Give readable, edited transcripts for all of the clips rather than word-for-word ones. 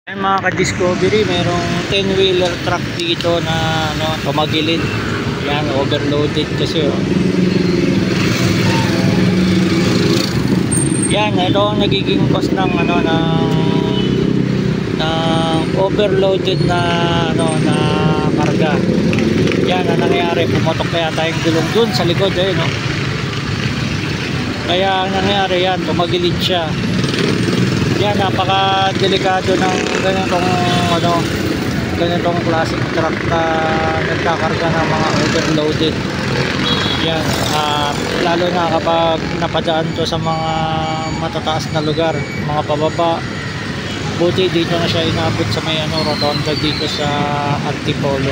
Ay mga ka-discovery, merong 10-wheeler truck dito na tumagilid. Yan, overloaded kasi oh. Yan, ito ang nagiging cost ng overloaded na na karga. Yan ang nangyayari, pumotok kaya tayong gulong dun sa likod no. Kaya ang nangyayari yan, tumagilid siya. Yan, napaka-delikado ng ganitong classic truck na nagkakarga ng mga overloaded. Yan, lalo na kapag napadaan to sa mga matataas na lugar, mga pababa. Buti dito na siya inabot sa may rotonda dito sa Antipolo.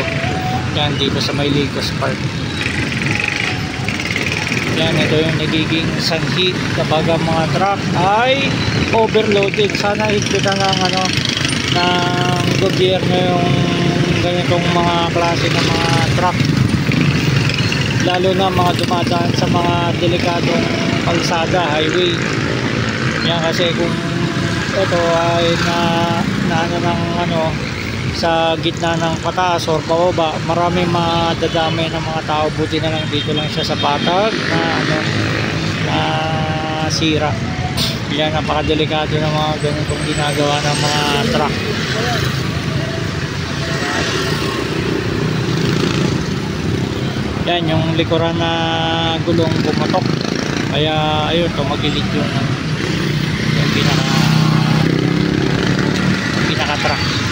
Yan, dito sa may Ligos Park. Yan, ito yung nagiging sanhi kapag ang mga truck ay overloaded. Sana higpitan ng gobyerno yung ganitong mga klase ng mga truck, lalo na mga dumadaan sa mga delikadong kalsada, highway. Yan, kasi kung ito ay sa gitna ng pataas or pababa, marami madadamay ng mga tao. Buti na lang dito lang siya sa patag na sira. Yan, napakadelikado ng mga ganitong ginagawa ng mga truck. Yan, yung likuran na gulong pumatok, kaya ayun, tumagilid yung pinaka truck.